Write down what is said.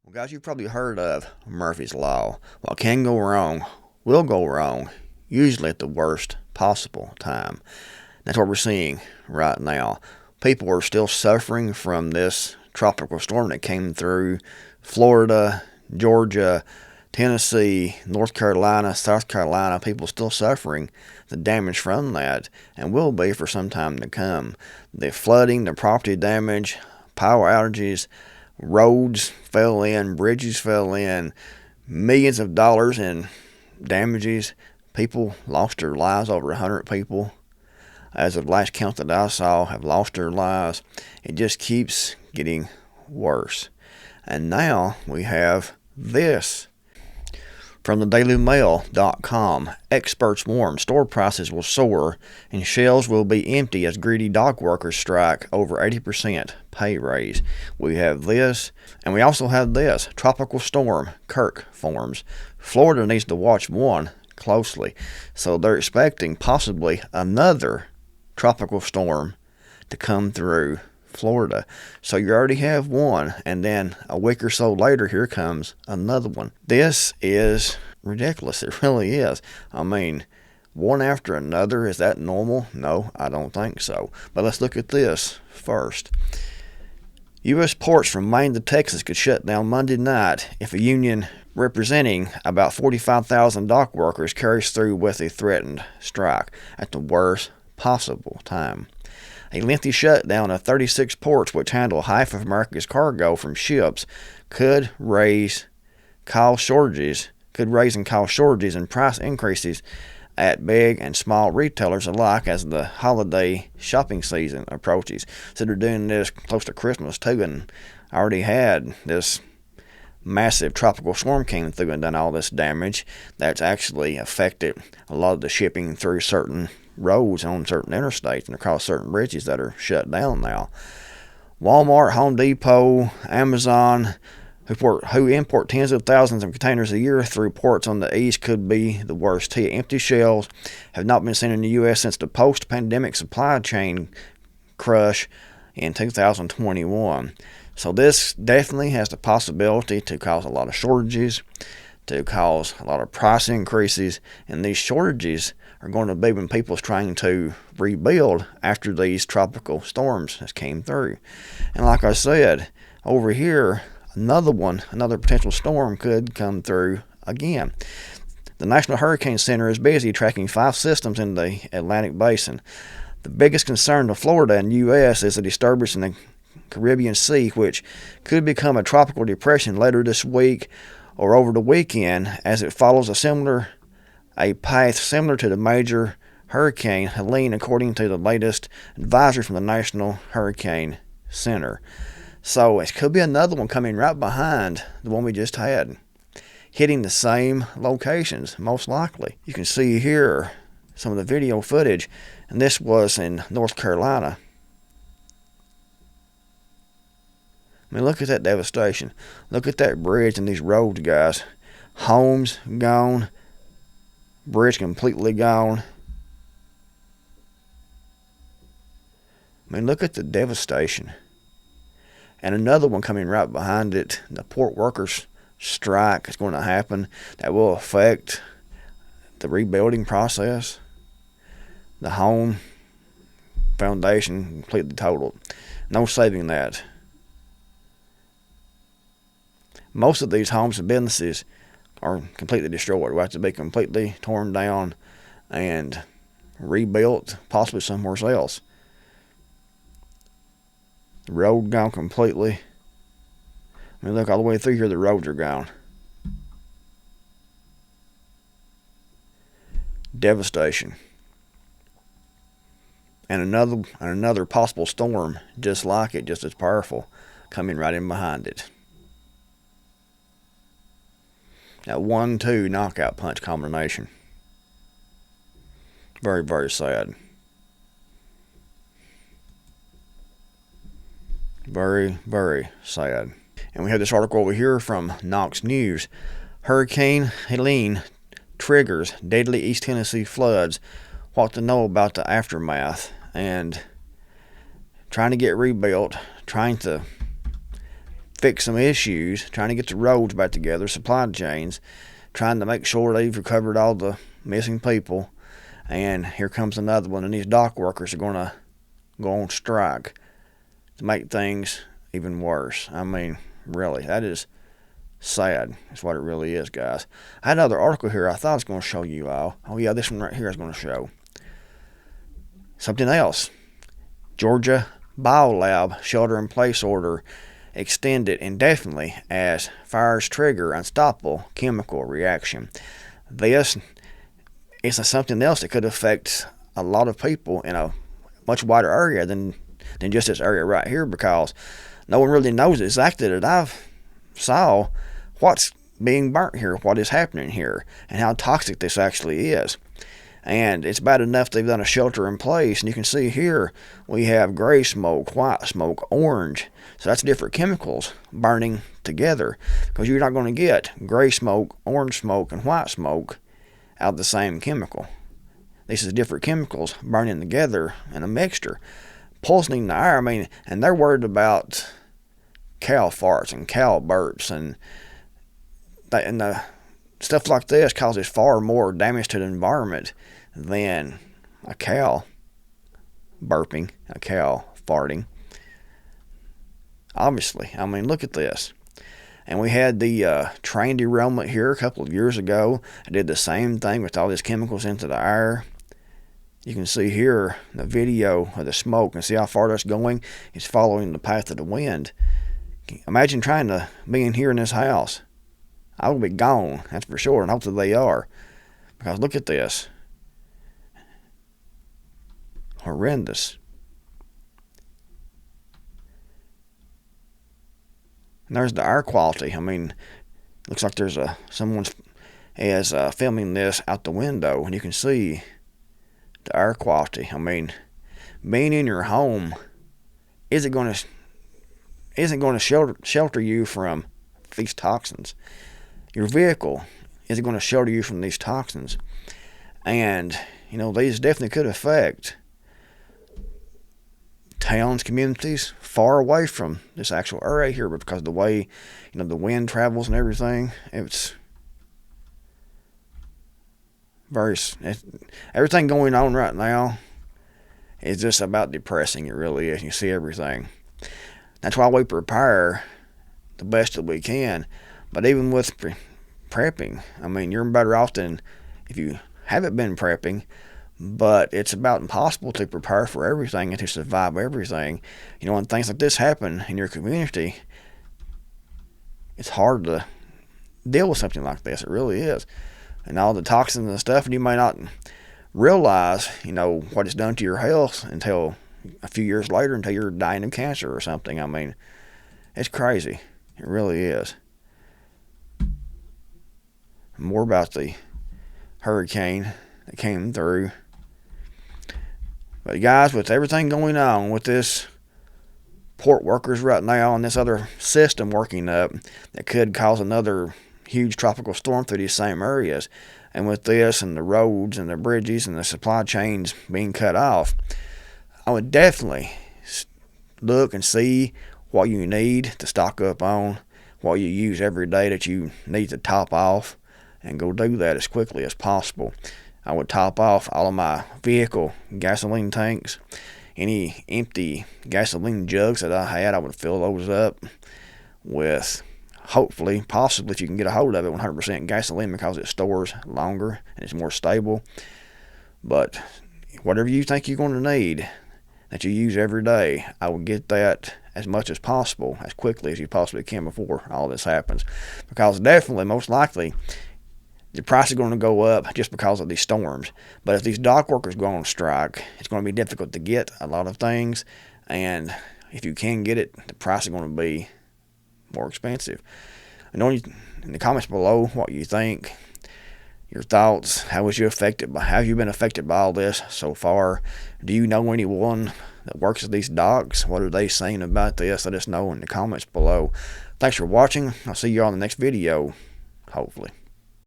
Well, guys, you've probably heard of Murphy's Law. What can go wrong will go wrong, usually at the worst possible time. That's what we're seeing right now. People are still suffering from this tropical storm that came through Florida, Georgia, Tennessee, North Carolina, South Carolina. People still suffering the damage from that and will be for some time to come. The flooding, the property damage, power outages, roads fell in, bridges fell in, millions of dollars in damages. People lost their lives, over 100 people, as of last count that I saw, have lost their lives. It just keeps getting worse. And now we have this. From the dailymail.com, experts warn store prices will soar and shelves will be empty as greedy dock workers strike over 80% pay raise. We have this, and we also have this. Tropical storm Kirk forms. Florida needs to watch one closely. So they're expecting possibly another tropical storm to come through Florida. So you already have one, and then a week or so later, here comes another one. This is ridiculous. It really is. I mean, one after another. Is that normal? No, I don't think so. But let's look at this first. U.S. ports from Maine to Texas could shut down Monday night if a union representing about 45,000 dock workers carries through with a threatened strike at the worst possible time. A lengthy shutdown of 36 ports, which handle half of America's cargo from ships, could raise and cause shortages and price increases at big and small retailers alike as the holiday shopping season approaches. So they're doing this close to Christmas too, and already had this massive tropical storm came through and done all this damage that's actually affected a lot of the shipping through certain roads on certain interstates and across certain bridges that are shut down now. Walmart, Home Depot, Amazon, who import tens of thousands of containers a year through ports on the east, could be the worst hit. Empty shelves have not been seen in the U.S. since the post-pandemic supply chain crush in 2021. So this definitely has the possibility to cause a lot of shortages, to cause a lot of price increases, and these shortages are going to be when people's trying to rebuild after these tropical storms has came through. And like I said, over here, another potential storm could come through again. The National Hurricane Center is busy tracking 5 systems in the Atlantic Basin. The biggest concern to Florida and U.S. is a disturbance in the Caribbean Sea, which could become a tropical depression later this week or over the weekend, as it follows a path similar to the major hurricane Helene, according to the latest advisory from the National Hurricane Center. So it could be another one coming right behind the one we just had, hitting the same locations, most likely. You can see here some of the video footage, and this was in North Carolina. I mean, look at that devastation. Look at that bridge and these roads, guys. Homes gone. Bridge completely gone. I mean, look at the devastation. And another one coming right behind it. The port workers strike is going to happen. That will affect the rebuilding process. The home foundation completely totaled. No saving that. Most of these homes and businesses are completely destroyed. Will have to be completely torn down and rebuilt, possibly somewhere else. The road gone completely. I mean, look all the way through here, the roads are gone. Devastation. And another possible storm just like it, just as powerful, coming right in behind it. That 1-2 knockout punch combination. Very, very sad. Very, very sad. And we have this article over here from Knox News. Hurricane Helene triggers deadly East Tennessee floods. What to know about the aftermath. And trying to get rebuilt. Trying to fix some issues, trying to get the roads back together, supply chains, trying to make sure they've recovered all the missing people. And here comes another one, and these dock workers are going to go on strike to make things even worse. I mean, really, that is sad. That's what it really is, guys. I had another article here I thought I was going to show you all. Oh, yeah, this one right here I was going to show. Something else. Georgia Biolab shelter-in-place order extended indefinitely as fires trigger unstoppable chemical reaction. This is something else that could affect a lot of people in a much wider area than just this area right here, because no one really knows exactly that I've saw what's being burnt here, what is happening here, and how toxic this actually is. And it's bad enough they've done a shelter in place, and you can see here we have gray smoke, white smoke, orange. So that's different chemicals burning together, because you're not going to get gray smoke, orange smoke, and white smoke out of the same chemical. This is different chemicals burning together in a mixture, poisoning the air. I mean, and they're worried about cow farts and cow burps, and the stuff like this causes far more damage to the environment than a cow burping, a cow farting. Obviously, I mean, look at this. And we had the train derailment here a couple of years ago. I did the same thing with all these chemicals into the air. You can see here the video of the smoke and see how far that's going. It's following the path of the wind. Imagine trying to be in here in this house. I will be gone, that's for sure, and hopefully they are. Because look at this. Horrendous. And there's the air quality. I mean, looks like there's someone's filming this out the window, and you can see the air quality. I mean, being in your home isn't going to shelter you from these toxins. Your vehicle isn't going to shelter you from these toxins. And, you know, these definitely could affect towns, communities far away from this actual area here, but because of the way, you know, the wind travels and everything, everything going on right now is just about depressing. It really is. You see everything. That's why we prepare the best that we can. But even with prepping, I mean, you're better off than if you haven't been prepping. But it's about impossible to prepare for everything and to survive everything. You know, when things like this happen in your community, it's hard to deal with something like this. It really is. And all the toxins and stuff, and you may not realize, you know, what it's done to your health until a few years later, until you're dying of cancer or something. I mean, it's crazy. It really is. More about the hurricane that came through. But guys, with everything going on with this port workers right now and this other system working up that could cause another huge tropical storm through these same areas, and with this and the roads and the bridges and the supply chains being cut off, I would definitely look and see what you need to stock up on, what you use every day that you need to top off, and go do that as quickly as possible. I would top off all of my vehicle gasoline tanks. Any empty gasoline jugs that I had, I would fill those up with, hopefully, possibly, if you can get a hold of it, 100% gasoline, because it stores longer and it's more stable. But whatever you think you're going to need that you use every day, I would get that as much as possible, as quickly as you possibly can before all this happens. Because definitely, most likely, the price is going to go up just because of these storms. But if these dock workers go on strike, it's going to be difficult to get a lot of things. And if you can get it, the price is going to be more expensive. I know in the comments below what you think, your thoughts. How have you been affected by all this so far? Do you know anyone that works at these docks? What are they saying about this? Let us know in the comments below. Thanks for watching. I'll see you on the next video, hopefully.